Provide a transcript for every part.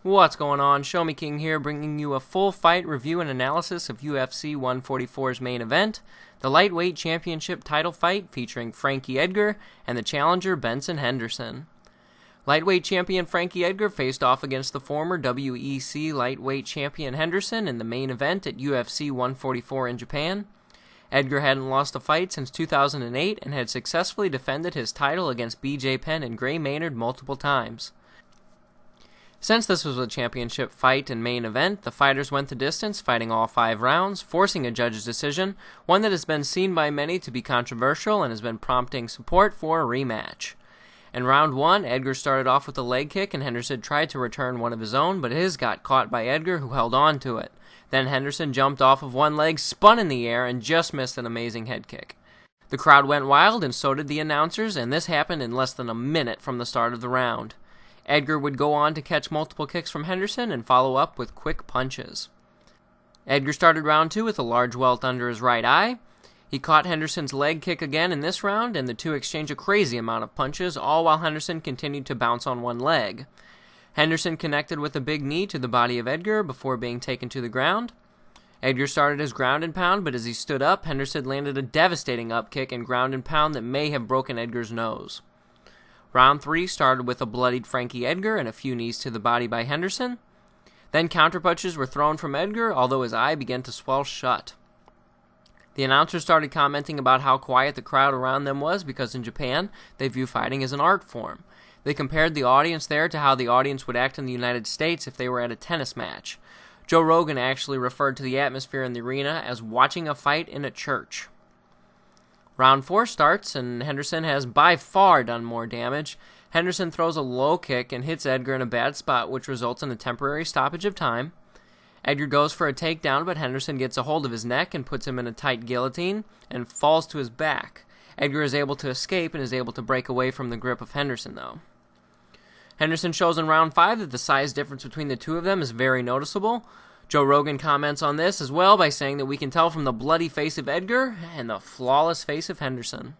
What's going on? Show Me King here, bringing you a full fight review and analysis of UFC 144's main event, the lightweight championship title fight featuring Frankie Edgar and the challenger Benson Henderson. Lightweight champion Frankie Edgar faced off against the former WEC lightweight champion Henderson in the main event at UFC 144 in Japan. Edgar hadn't lost a fight since 2008 and had successfully defended his title against BJ Penn and Gray Maynard multiple times. Since this was a championship fight and main event, the fighters went the distance, fighting all 5 rounds, forcing a judge's decision, one that has been seen by many to be controversial and has been prompting support for a rematch. In round 1, Edgar started off with a leg kick and Henderson tried to return one of his own, but his got caught by Edgar, who held on to it. Then Henderson jumped off of one leg, spun in the air, and just missed an amazing head kick. The crowd went wild, and so did the announcers, and this happened in less than a minute from the start of the round. Edgar would go on to catch multiple kicks from Henderson and follow up with quick punches. Edgar started round 2 with a large welt under his right eye. He caught Henderson's leg kick again in this round, and the two exchanged a crazy amount of punches, all while Henderson continued to bounce on one leg. Henderson connected with a big knee to the body of Edgar before being taken to the ground. Edgar started his ground and pound, but as he stood up, Henderson landed a devastating upkick and ground and pound that may have broken Edgar's nose. Round 3 started with a bloodied Frankie Edgar and a few knees to the body by Henderson. Then counterpunches were thrown from Edgar, although his eye began to swell shut. The announcers started commenting about how quiet the crowd around them was because in Japan, they view fighting as an art form. They compared the audience there to how the audience would act in the United States if they were at a tennis match. Joe Rogan actually referred to the atmosphere in the arena as watching a fight in a church. Round 4 starts, and Henderson has by far done more damage. Henderson throws a low kick and hits Edgar in a bad spot, which results in a temporary stoppage of time. Edgar goes for a takedown, but Henderson gets a hold of his neck and puts him in a tight guillotine and falls to his back. Edgar is able to escape and is able to break away from the grip of Henderson, though. Henderson shows in round 5 that the size difference between the two of them is very noticeable. Joe Rogan comments on this as well by saying that we can tell from the bloody face of Edgar and the flawless face of Henderson.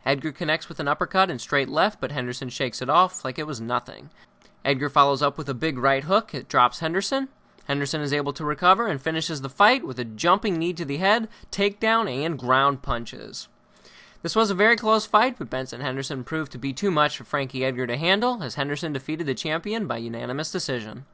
Edgar connects with an uppercut and straight left, but Henderson shakes it off like it was nothing. Edgar follows up with a big right hook. It drops Henderson. Henderson is able to recover and finishes the fight with a jumping knee to the head, takedown, and ground punches. This was a very close fight, but Benson Henderson proved to be too much for Frankie Edgar to handle, as Henderson defeated the champion by unanimous decision.